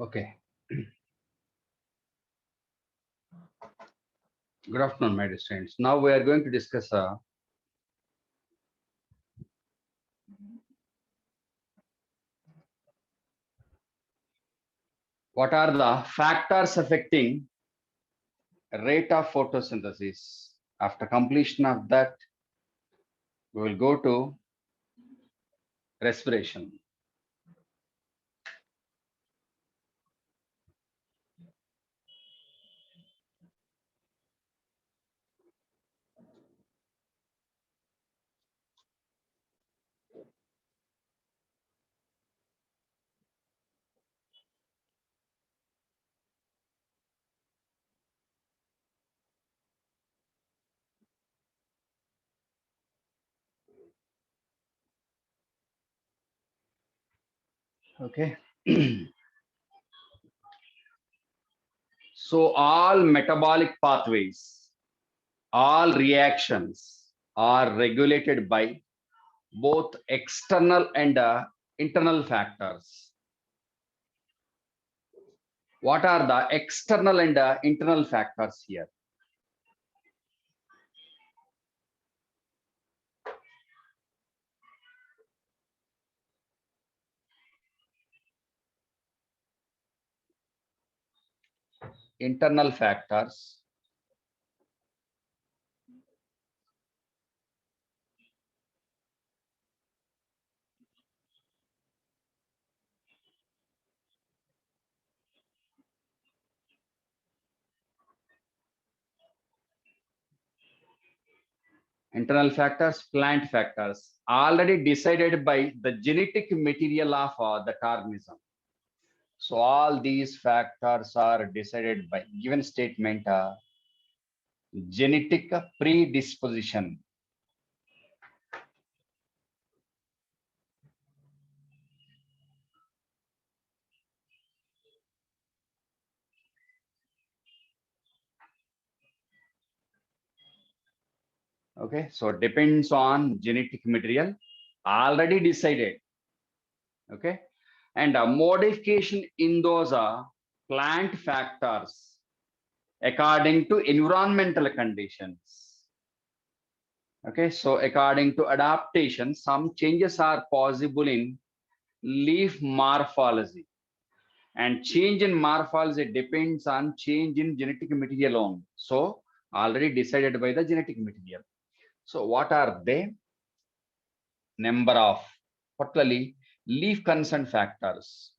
Okay. Good afternoon, my dear students. Now we are going to discuss what are the factors affecting rate of photosynthesis. After completion of that, we will go to respiration. Okay. So all metabolic pathways, all reactions are regulated by both external and internal factors. What are the external and internal factors here? Internal factors. Internal factors, plant factors, already decided by the genetic material of the organism. So all these factors are decided by given statement genetic predisposition. Okay, so depends on genetic material already decided. Okay, and modification in those plant factors according to environmental conditions. Okay, so according to adaptation, some changes are possible in leaf morphology, and change in morphology depends on change in genetic material only. So already decided by the genetic material. So what are they? Number of, particularly leaf consent factors,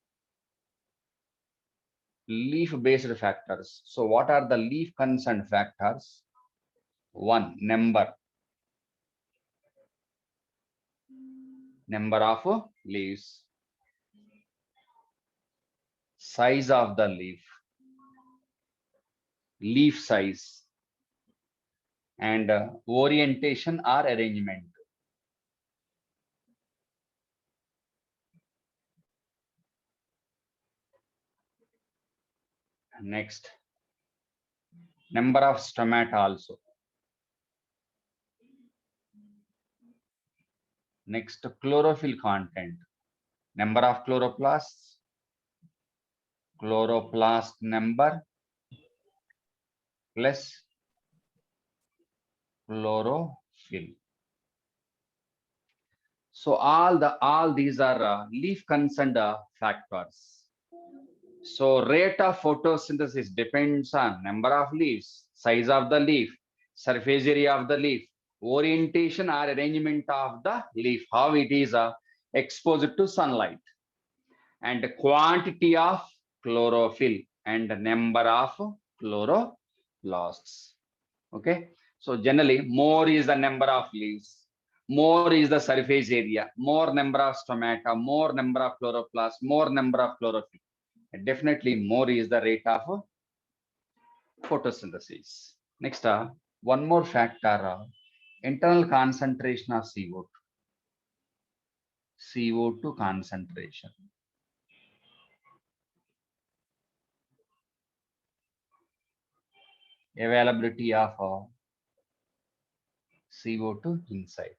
leaf based factors. So what are the leaf consent factors? One, number of leaves, size of the leaf size, and orientation or arrangement. Next, number of stomata also. Next, chlorophyll content, number of chloroplasts, chloroplast number plus chlorophyll. So all these are leaf consent factors. So rate of photosynthesis depends on number of leaves, size of the leaf, surface area of the leaf, orientation or arrangement of the leaf, how it is exposed to sunlight, and quantity of chlorophyll and number of chloroplasts. Okay, so generally more is the number of leaves, more is the surface area, more number of stomata, more number of chloroplasts, more number of chlorophyll. Definitely more is the rate of photosynthesis. Next, one more factor, internal concentration of CO2. CO2 concentration. Availability of CO2 inside.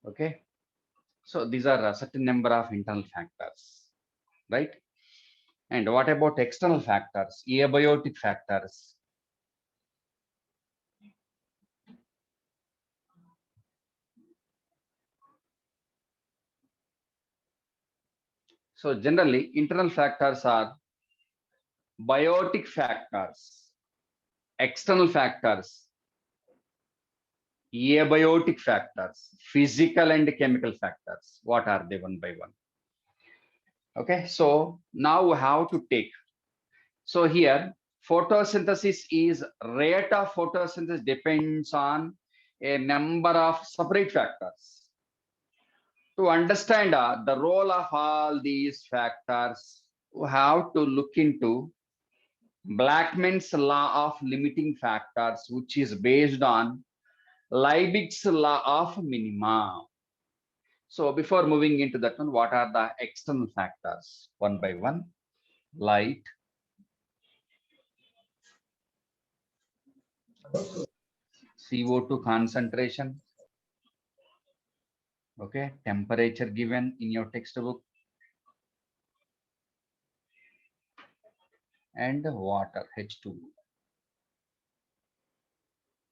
Okay. So these are a certain number of internal factors, right? And what about external factors, abiotic factors? So generally, internal factors are biotic factors, external factors, abiotic factors, physical and chemical factors. What are they one by one? Okay, so now we have to take. So here, photosynthesis is rate of photosynthesis depends on a number of separate factors. To understand the role of all these factors, we have to look into Blackman's law of limiting factors, which is based on Liebig's law of minima. So before moving into that one, what are the external factors? One by one, light, CO2 concentration, okay, temperature given in your textbook, and water, H2.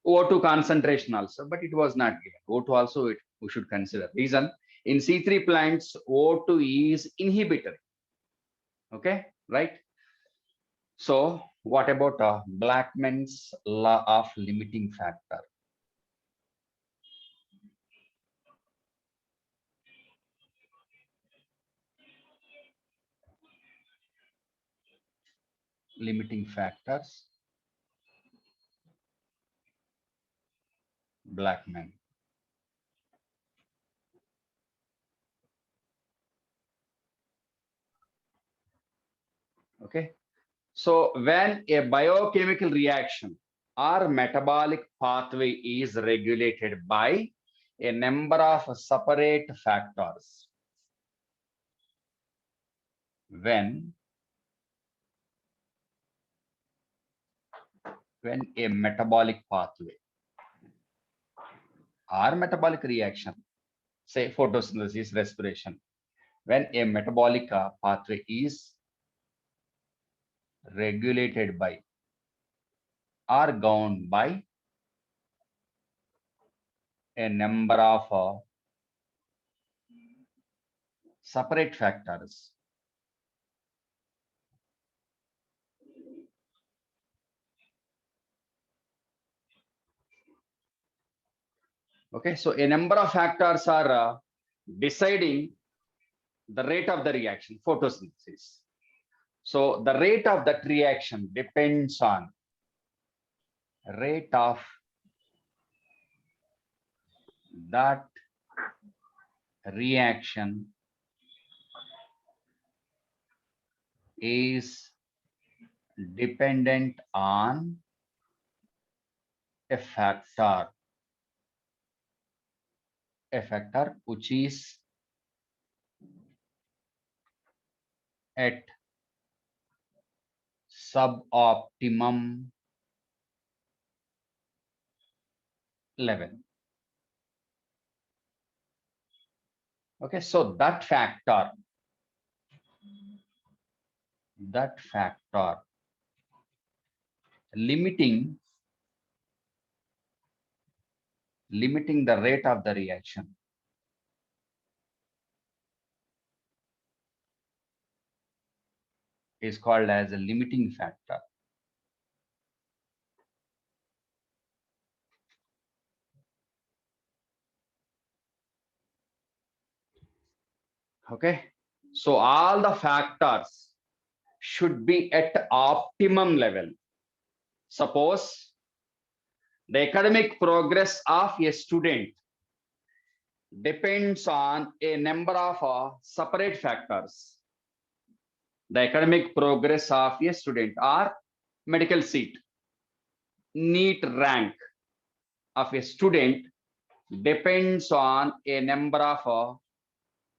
O2 concentration also, but it was not given. O2 also we should consider. Reason, in C3 plants, O2 is inhibitory. Okay, right? So what about Blackman's law of limiting factor? Limiting factors, Blackman. Okay, so when a biochemical reaction or metabolic pathway is regulated by a number of separate factors, when a metabolic pathway or metabolic reaction, say photosynthesis, respiration, when a metabolic pathway is regulated by or governed by a number of separate factors. Okay, so a number of factors are deciding the rate of the reaction, photosynthesis. So the rate of that reaction depends on rate of that reaction is dependent on a factor which is at suboptimum level. Okay, so that factor limiting the rate of the reaction is called as a limiting factor. Okay, so all the factors should be at optimum level. Suppose the academic progress of a student depends on a number of separate factors. The academic progress of a student or medical seat, NEET rank of a student depends on a number of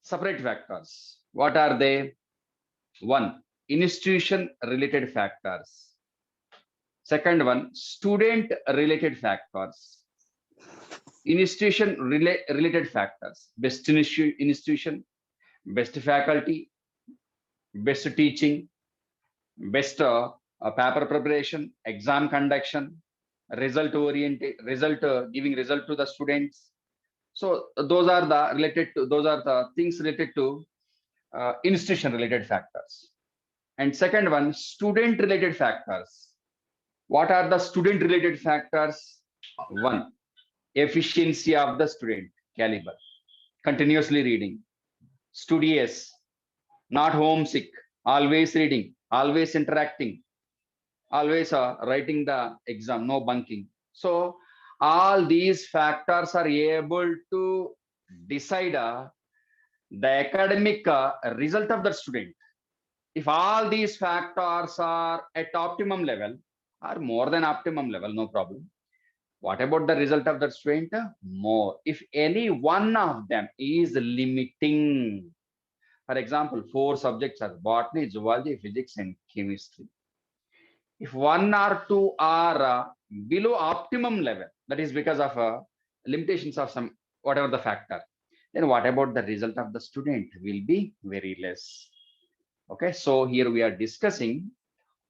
separate factors. What are they? One, institution related factors. Second one, student related factors. Institution related factors. Best institution, best faculty, best teaching, best paper preparation, exam conduction, result oriented, result giving result to the students. So those are the related to, those are the things related to institution related factors. And second one, student related factors. What are the student related factors? One, efficiency of the student, caliber, continuously reading, studious, not homesick, always reading, always interacting, always writing the exam, no bunking. So all these factors are able to decide the academic result of the student. If all these factors are at optimum level or more than optimum level, no problem. What about the result of the student? More. If any one of them is limiting, for example, 4 subjects are botany, zoology, physics, and chemistry. If one or two are below optimum level, that is because of limitations of some whatever the factor, then what about the result of the student will be very less. Okay, so here we are discussing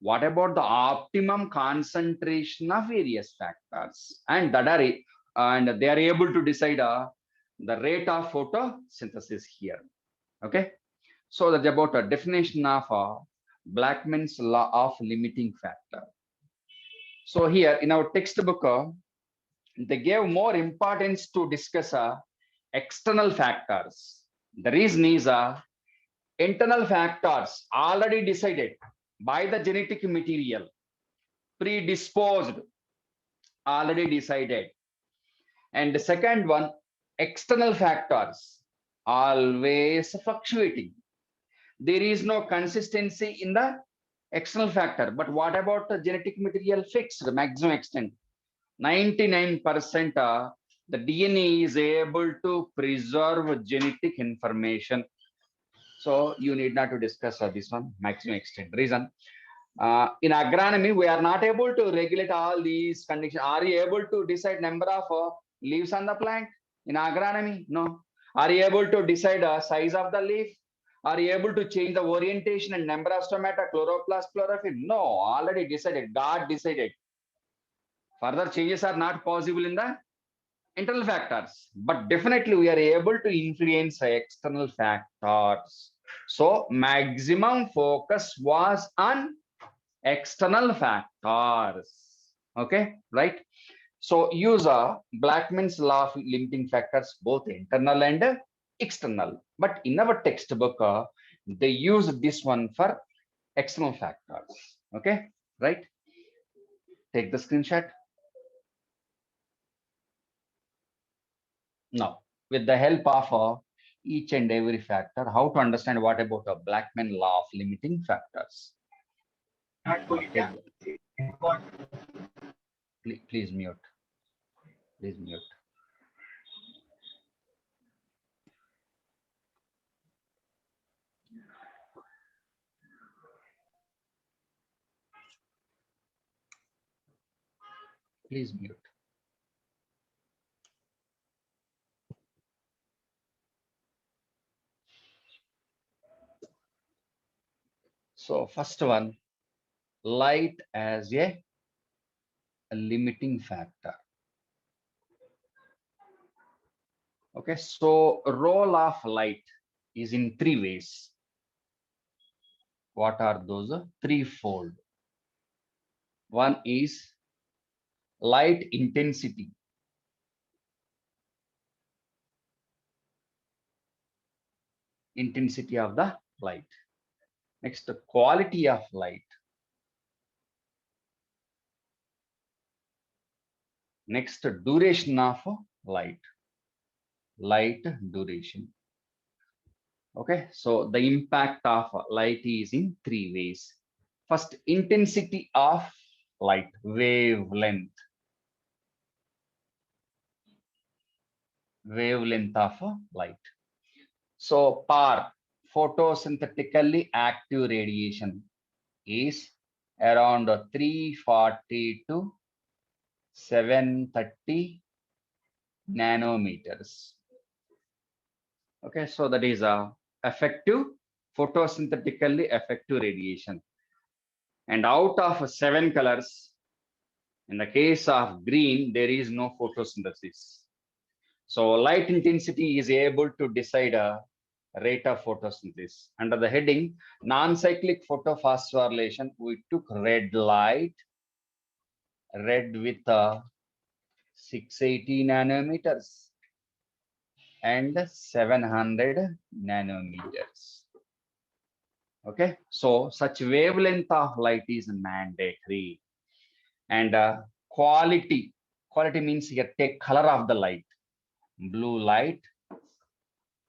what about the optimum concentration of various factors, and that are and they are able to decide the rate of photosynthesis here. Okay, so that's about a definition of Blackman's law of limiting factor. So here in our textbook, they gave more importance to discuss external factors. The reason is internal factors already decided by the genetic material, predisposed, already decided. And the second one, external factors, always fluctuating. There is no consistency in the external factor. But what about the genetic material fixed, maximum extent? 99% the DNA is able to preserve genetic information. So you need not to discuss this one, maximum extent. Reason, in agronomy, we are not able to regulate all these conditions. Are you able to decide number of leaves on the plant? In agronomy, no. Are you able to decide size of the leaf? Are you able to change the orientation and number of stomata, chloroplast, chlorophyll? No, already decided. God decided. Further changes are not possible in the internal factors, but definitely we are able to influence external factors. So maximum focus was on external factors. Okay, right? So use Blackman's law of limiting factors, both internal and external. But in our textbook, they use this one for external factors. Okay, right? Take the screenshot. Now, with the help of each and every factor, how to understand what about a Blackman law of limiting factors? Please mute. Please mute. Please mute. So first one, light as a limiting factor. Okay, so role of light is in 3 ways. What are those? Threefold. One is light intensity. Intensity of the light. Next, the quality of light. Next, duration of light. Light duration. Okay, so the impact of light is in 3 ways. First, intensity of light, wavelength. Wavelength of light. So PAR, photosynthetically active radiation, is around 340 to 730 nanometers. Okay, so that is a effective photosynthetically effective radiation. And out of 7 colors, in the case of green, there is no photosynthesis. So light intensity is able to decide a rate of photosynthesis. Under the heading non-cyclic photophosphorylation, we took red light, red with 680 nanometers and 700 nanometers. Okay, so such wavelength of light is mandatory. And quality means here take color of the light. Blue light,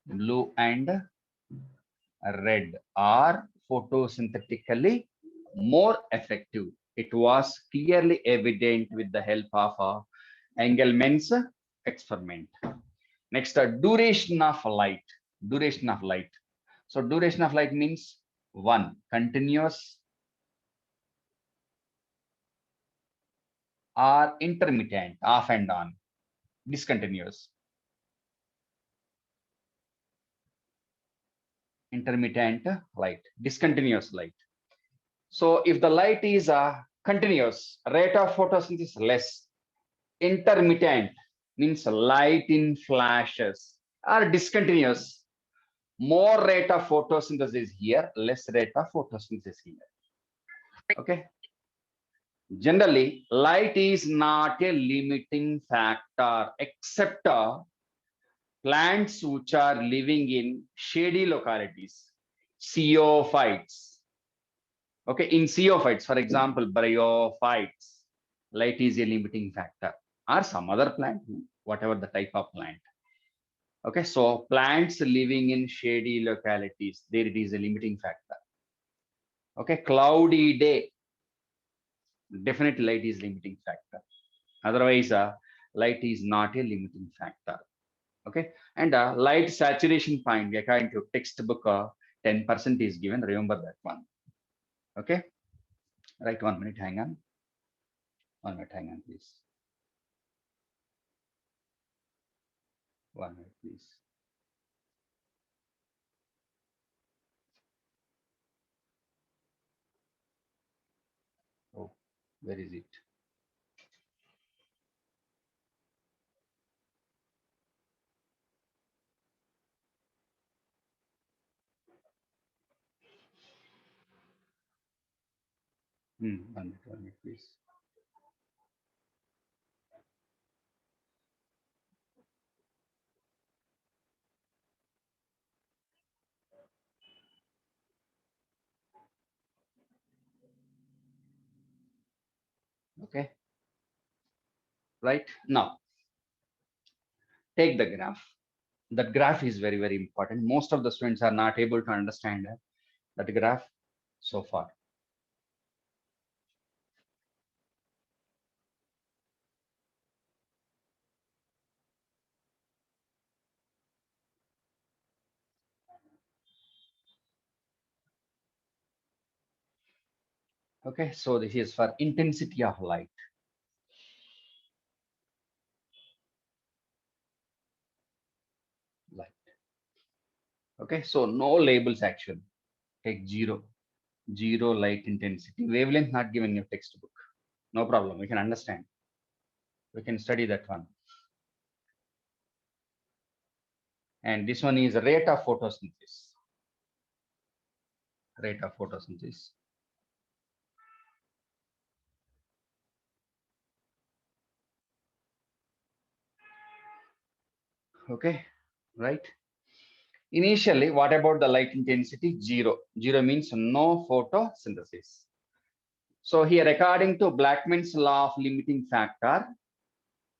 blue and red are photosynthetically more effective. It was clearly evident with the help of Engelmann's experiment. Next, duration of light. Duration of light. So duration of light means one, continuous or intermittent, off and on, discontinuous. Intermittent light, discontinuous light. So if the light is continuous, rate of photosynthesis less. Intermittent means light in flashes, or discontinuous, more rate of photosynthesis here, less rate of photosynthesis here. Okay. Generally, light is not a limiting factor except plants which are living in shady localities, xeophytes. Okay, in xeophytes, for example, bryophytes, light is a limiting factor, or some other plant, whatever the type of plant. Okay, so plants living in shady localities, there it is a limiting factor. Okay, cloudy day, definitely light is limiting factor. Otherwise, light is not a limiting factor. Okay, and light saturation point, according to textbook, 10% is given. Remember that one. Okay, right, 1 minute, hang on. 1 minute, hang on, please. 1 minute, please. Oh, where is it? Hmm, 1 minute, please. Okay, right now, take the graph. That graph is very, very important. Most of the students are not able to understand that graph so far. Okay, so this is for intensity of light. Light. Okay, so no labels actually. Take zero. Zero light intensity. Wavelength not given in your textbook. No problem. We can understand. We can study that one. And this one is rate of photosynthesis. Rate of photosynthesis. Okay, right. Initially, what about the light intensity? Zero. Zero means no photosynthesis. So here, according to Blackman's law of limiting factor,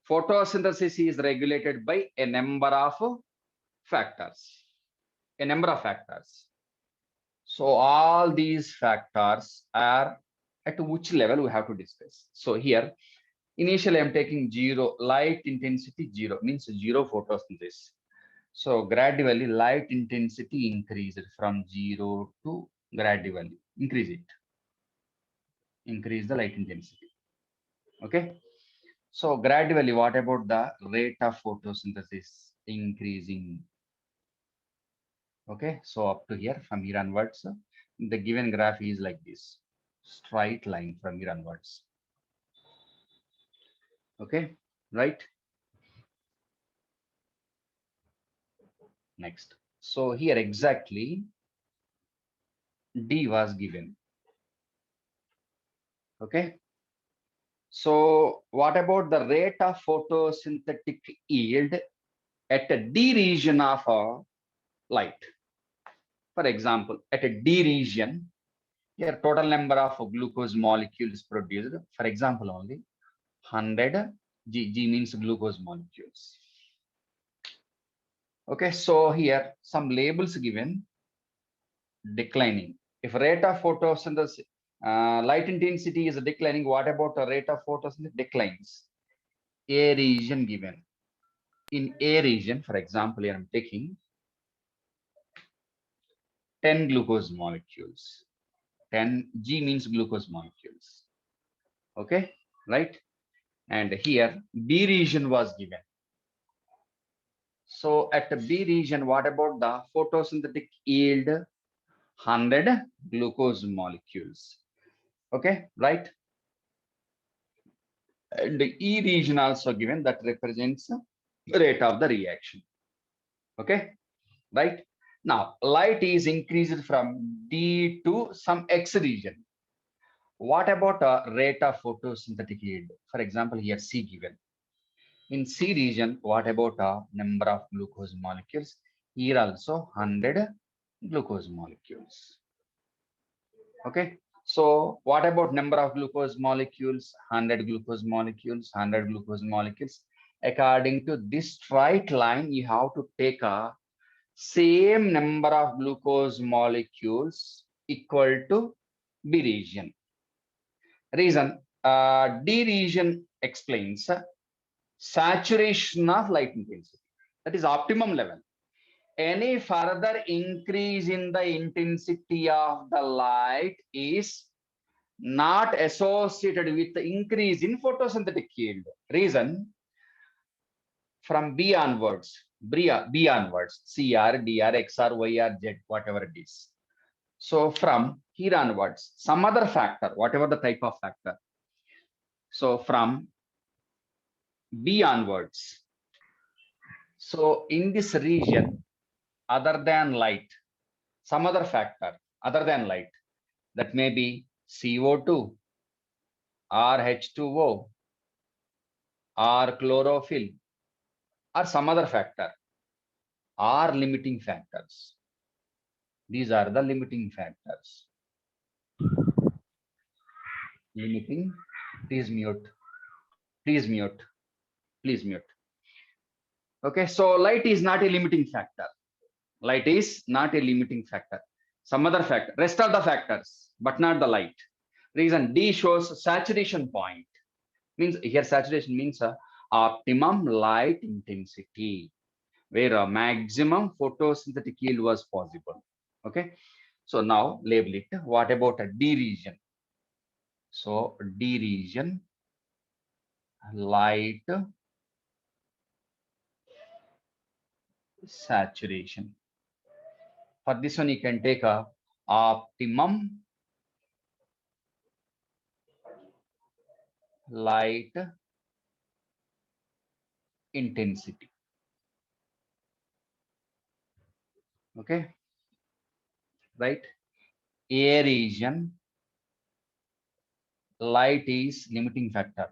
photosynthesis is regulated by a number of factors. A number of factors. So all these factors are at which level we have to discuss. So here, initially I'm taking zero, light intensity zero, means zero photosynthesis. So gradually light intensity increased from 0 to gradually increase it. Increase the light intensity. Okay. So gradually, what about the rate of photosynthesis increasing? Okay. So up to here, from here onwards, the given graph is like this. straight line from here onwards. Okay, right? Next. So here exactly D was given. Okay. So what about the rate of photosynthetic yield at a D region of a light? For example, at a D region, here total number of glucose molecules produced. For example, only 100 G means glucose molecules. Okay, so here some labels given declining. If rate of photosynthesis, light intensity is declining, what about the rate of photosynthesis declines? A region given. In A region, for example, here I'm taking 10 glucose molecules. 10 G means glucose molecules. Okay, right? And here B region was given. So at the B region, what about the photosynthetic yield? 100 glucose molecules. Okay, right? And the E region also given, that represents the rate of the reaction. Okay, right? Now light is increased from D to some X region. What about a rate of photosynthetic yield? For example, here C given. In C region, what about a number of glucose molecules? Here also 100 glucose molecules. Okay. So what about number of glucose molecules? 100 glucose molecules, 100 glucose molecules. According to this straight line, you have to take a same number of glucose molecules equal to B region. Reason, D region explains saturation of light intensity. That is optimum level. Any further increase in the intensity of the light is not associated with the increase in photosynthetic yield. Reason, from B onwards, B onwards, CR, DR, XR, YR, Z, whatever it is. So from here onwards, some other factor, whatever the type of factor. So from B onwards. So in this region, other than light, some other factor other than light, that may be CO2 or H2O or chlorophyll or some other factor are limiting factors. These are the limiting factors. Limiting, please mute, please mute, please mute. Okay, so light is not a limiting factor. Light is not a limiting factor. Some other factor, rest of the factors, but not the light. Reason, D shows saturation point. Means here saturation means optimum light intensity, where a maximum photosynthetic yield was possible. Okay, so now label it. What about a D region? So D region, light saturation. For this one, you can take a optimum light intensity. Okay, right? A region, light is limiting factor.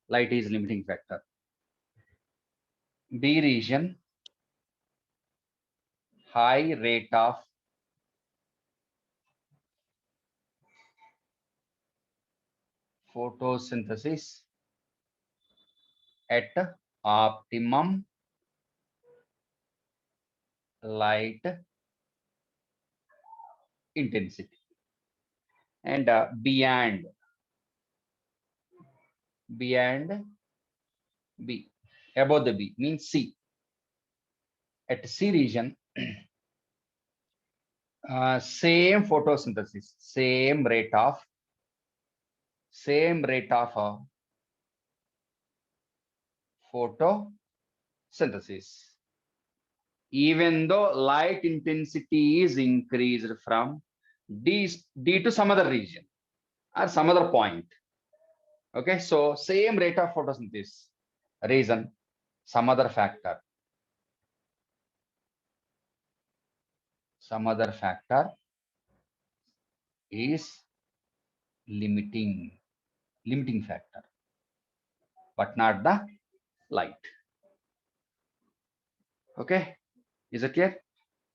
Light is limiting factor. B region, high rate of photosynthesis at optimum light intensity. And beyond B, above the B means C. At C region, same photosynthesis, same rate of photosynthesis. synthesis. Even though light intensity is increased from D to some other region or some other point. Okay, so same rate of photosynthesis, reason, some other factor. Some other factor is limiting factor, but not the light. Okay, is it clear?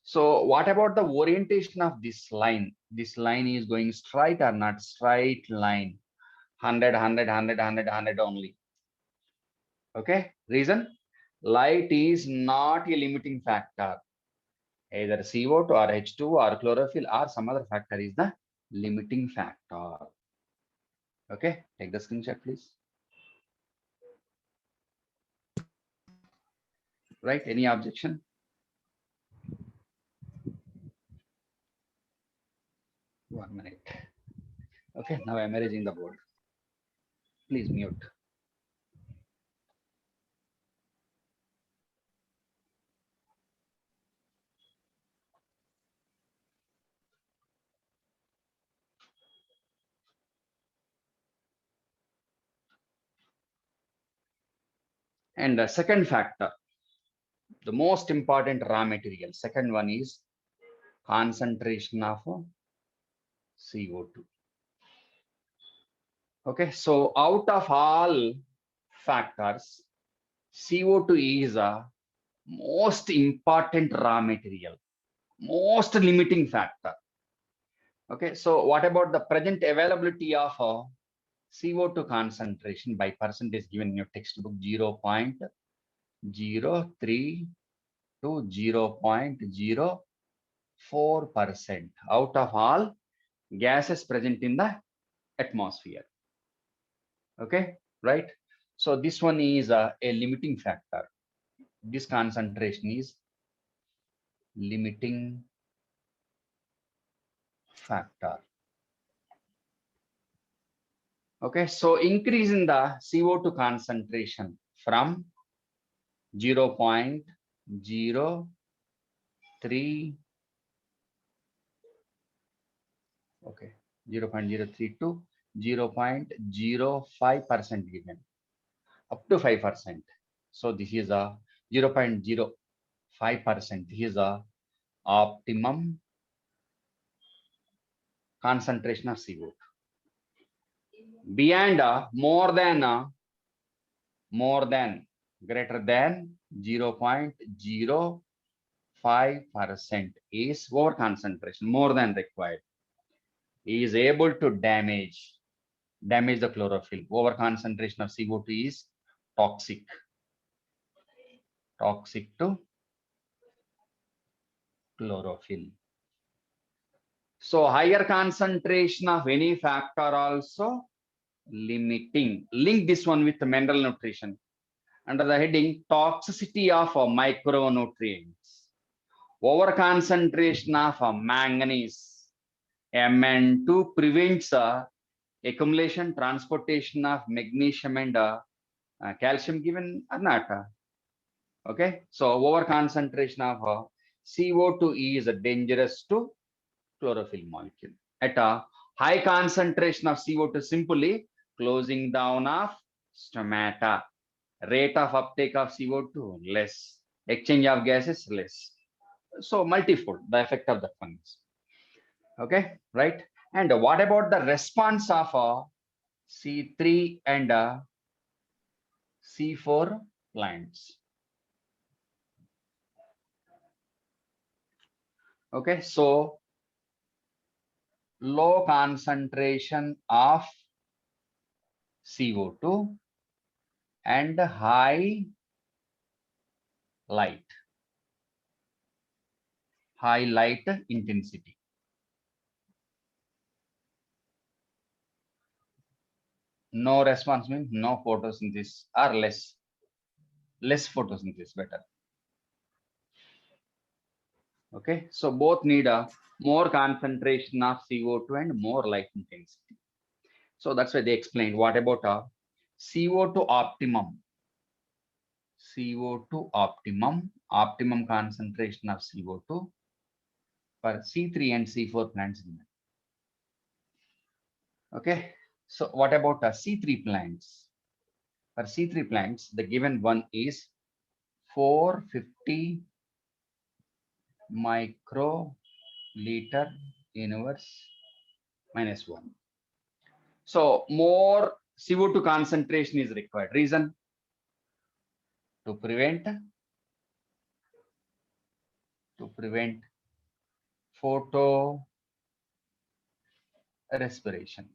So what about the orientation of this line? This line is going straight or not straight line? 100, 100, 100, 100, 100 only. Okay, reason, light is not a limiting factor. Either CO2 or H2 or chlorophyll or some other factor is the limiting factor. Okay, take the screenshot, please. Right, any objection? One minute. Okay, now I'm arranging the board. Please mute. And the second factor, the most important raw material, second one is concentration of CO2. Okay, so out of all factors, CO2 is a most important raw material, most limiting factor. Okay, so what about the present availability of CO2 concentration by percentage given in your textbook? 0.03 to 0.04% out of all gases present in the atmosphere. Okay, right? So this one is a limiting factor. This concentration is limiting factor. Okay, so increase in the CO2 concentration from 0.03, okay, 0.03 to 0.05% given, up to 5%. So this is a 0.05%. This is a optimum concentration of CO2. Beyond more than greater than 0.05% is over concentration, more than required, is able to damage the chlorophyll. Over concentration of CO2 is toxic to chlorophyll. So higher concentration of any factor also limiting. Link this one with mineral nutrition under the heading toxicity of micronutrients. Over concentration of manganese, Mn2, prevents accumulation, transportation of magnesium and calcium given or not. Okay, so over concentration of CO2 is dangerous to chlorophyll molecule. At a high concentration of CO2, simply closing down of stomata. Rate of uptake of CO2 less. Exchange of gases less. So multifold the effect of the fungus. Okay, right? And what about the response of C3 and C4 plants? Okay, so low concentration of CO2 and high light intensity. No response means no photosynthesis or less photosynthesis, better. Okay, so both need a more concentration of CO2 and more light intensity. So that's why they explained. What about a CO2 optimum? CO2 optimum concentration of CO2 for C3 and C4 plants. Okay, so what about C3 plants? For C3 plants, the given one is 450 microliter inverse minus 1. So more CO2 concentration is required. Reason? To prevent photo respiration.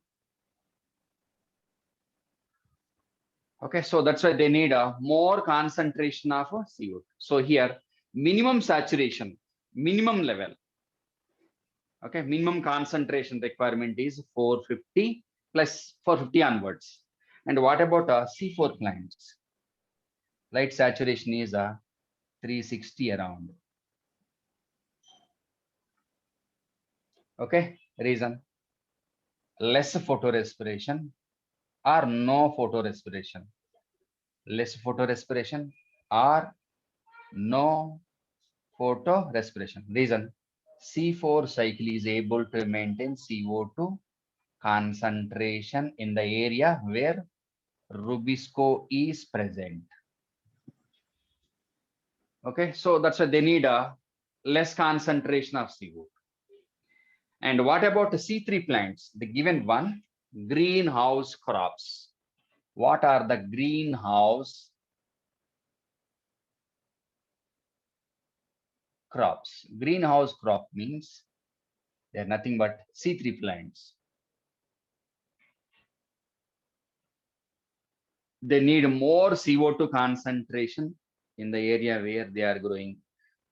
Okay, so that's why they need a more concentration of CO2. So here, minimum saturation, minimum level. Okay, minimum concentration requirement is 450 plus 450 onwards. And what about C4 plants? Light saturation is 360 around. Okay, reason? Less photorespiration or no photorespiration. Less photorespiration or no photorespiration. Reason? C4 cycle is able to maintain CO2 concentration in the area where Rubisco is present. Okay, so that's why they need a less concentration of CO2. And what about the C3 plants? The given one, greenhouse crops. What are the greenhouse crops? Greenhouse crop means they're nothing but C3 plants. They need more CO2 concentration in the area where they are growing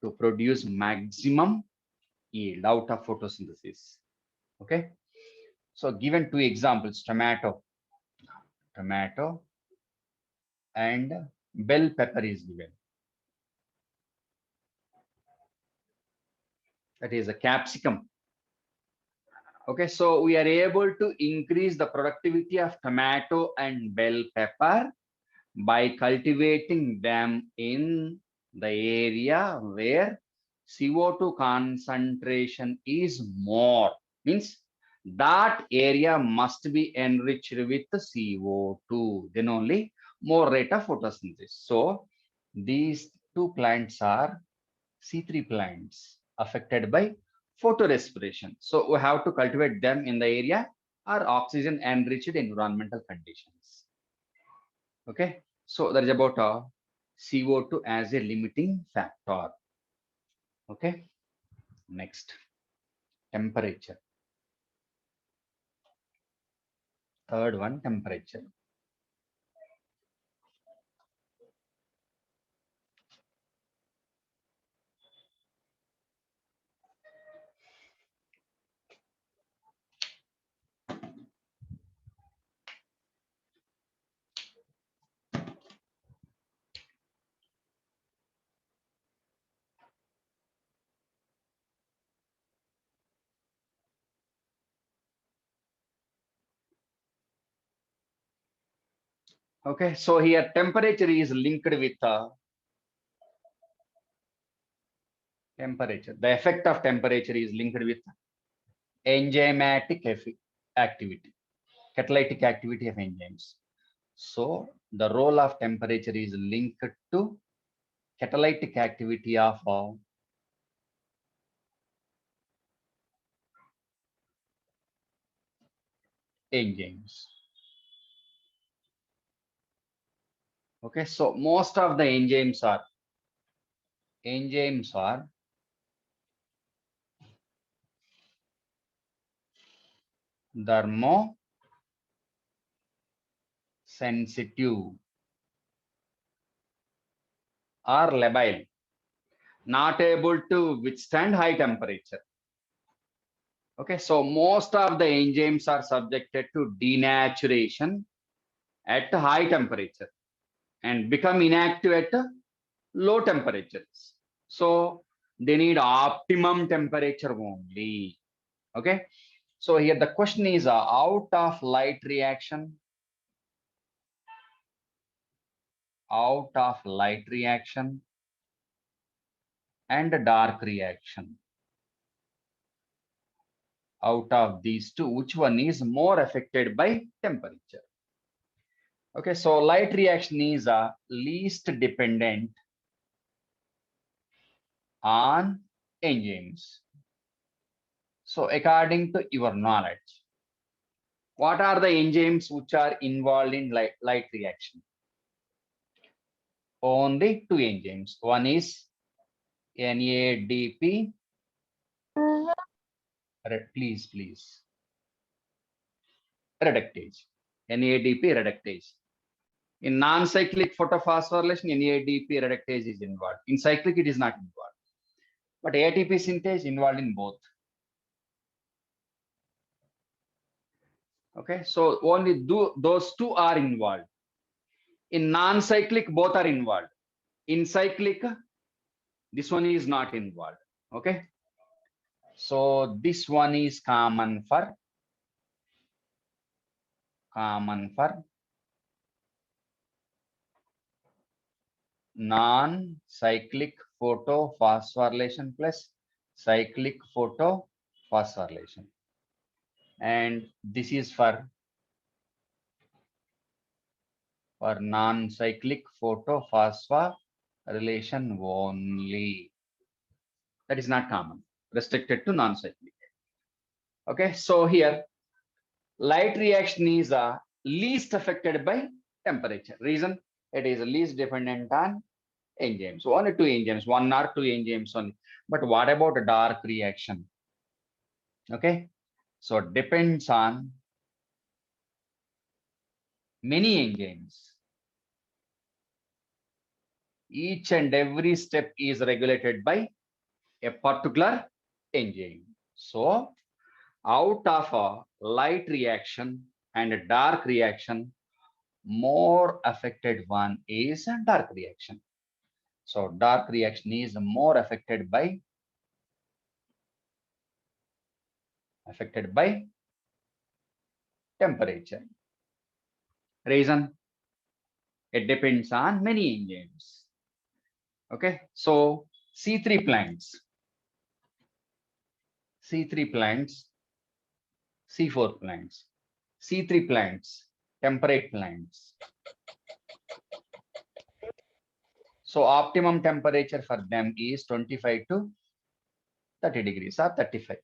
to produce maximum yield out of photosynthesis. Okay, so given two examples, tomato and bell pepper is given. That is a capsicum. Okay, so we are able to increase the productivity of tomato and bell pepper by cultivating them in the area where CO2 concentration is more. Means that area must be enriched with CO2, then only more rate of photosynthesis. So these two plants are C3 plants affected by photorespiration. So we have to cultivate them in the area or oxygen enriched environmental conditions. Okay, so that is about CO2 as a limiting factor. Okay, next, temperature. Third one, temperature. Okay, so here temperature is linked with temperature. The effect of temperature is linked with enzymatic activity, catalytic activity of enzymes. So the role of temperature is linked to catalytic activity of enzymes. Okay, so most of the enzymes are thermosensitive or labile, not able to withstand high temperature. Okay, so most of the enzymes are subjected to denaturation at high temperature and become inactive at low temperatures. So they need optimum temperature only. Okay, so here the question is out of light reaction, out of light reaction and dark reaction. Out of these two, which one is more affected by temperature? Okay, so light reaction is least dependent on enzymes. So according to your knowledge, what are the enzymes which are involved in light reaction? Only two enzymes. One is NADP. Please. Reductase. NADP reductase. In non-cyclic photophosphorylation, NADP reductase is involved. In cyclic, it is not involved. But ATP synthase involved in both. Okay, so only those two are involved. In non-cyclic, both are involved. In cyclic, this one is not involved. Okay, so this one is common for non-cyclic photophosphorylation plus cyclic photophosphorylation, and this is for non-cyclic photophosphorylation only. That is not common, restricted to non-cyclic. Okay, so here light reaction is least affected by temperature. Reason, it is least dependent on enzymes. Only two enzymes, one or two enzymes only. But what about a dark reaction? Okay, so it depends on many enzymes. Each and every step is regulated by a particular enzyme. So out of a light reaction and a dark reaction, more affected one is a dark reaction. So dark reaction is more affected by temperature. Reason, it depends on many enzymes. Okay, so C3 plants, C4 plants, C3 plants, temperate plants. So optimum temperature for them is 25 to 30 degrees or 35.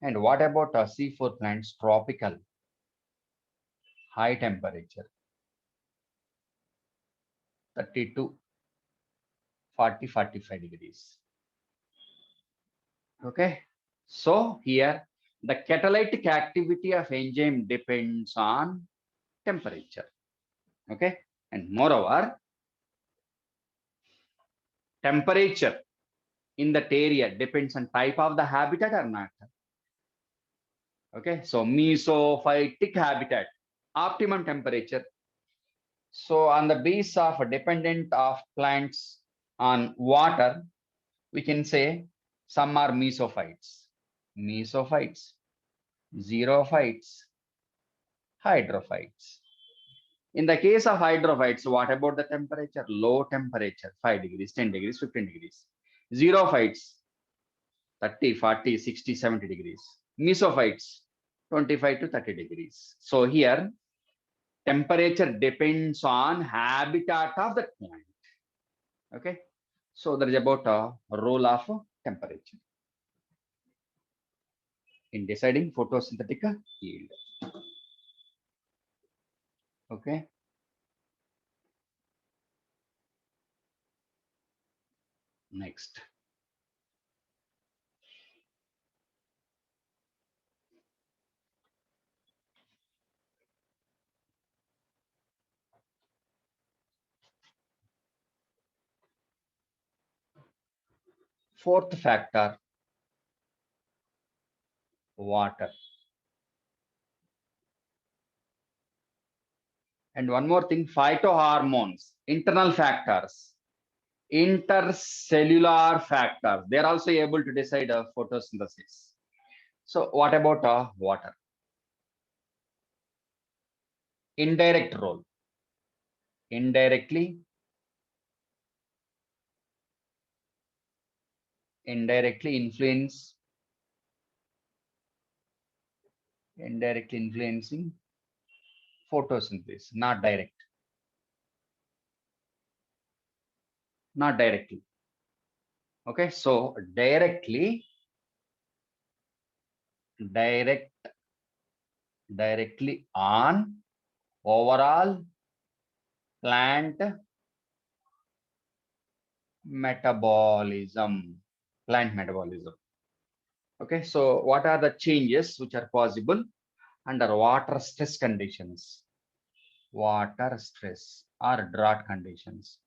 And what about C4 plants? Tropical, high temperature, 30 to 40, 45 degrees. Okay, so here the catalytic activity of enzyme depends on temperature. Okay, and moreover, temperature in that area depends on type of the habitat or not. Okay, so mesophytic habitat, optimum temperature. So on the base of dependent of plants on water, we can say some are mesophytes, xerophytes, hydrophytes. In the case of hydrophytes, what about the temperature? Low temperature, 5 degrees, 10 degrees, 15 degrees. Xerophytes, 30, 40, 60, 70 degrees. Mesophytes, 25 to 30 degrees. So here, temperature depends on habitat of the plant. Okay, so there is about a role of temperature in deciding photosynthetic yield. Okay, next. Fourth factor, water. And one more thing, phytohormones, internal factors, intercellular factors. They are also able to decide photosynthesis. So what about water? Indirect role. indirectly indirectly influencing photosynthesis, not directly. Okay, so directly on overall plant metabolism. Okay, so what are the changes which are possible under water stress conditions? Water stress or drought conditions.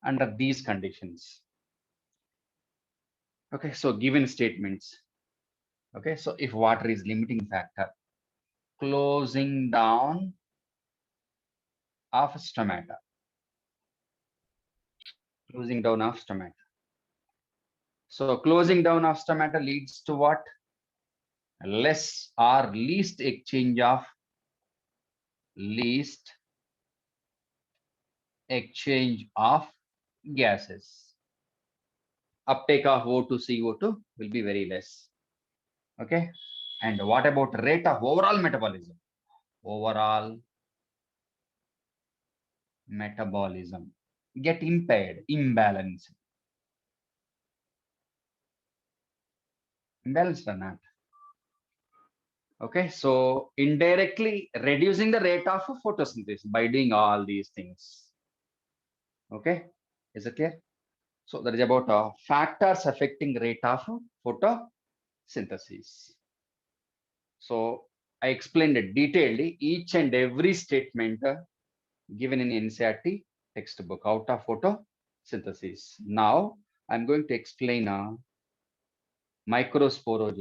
Under these conditions. Okay, so given statements. Okay, so if water is limiting factor, closing down of stomata. Closing down of stomata. So closing down of stomata leads to what? Less or least exchange of gases. Uptake of O2, CO2 will be very less. Okay. And what about rate of overall metabolism? Overall metabolism get impaired, imbalanced or not? Okay, so indirectly reducing the rate of photosynthesis by doing all these things. Okay, is it clear? So that is about factors affecting rate of photosynthesis. So I explained it detailedly, each and every statement given in NCERT textbook out of photosynthesis. Now I'm going to explain microsporogenesis.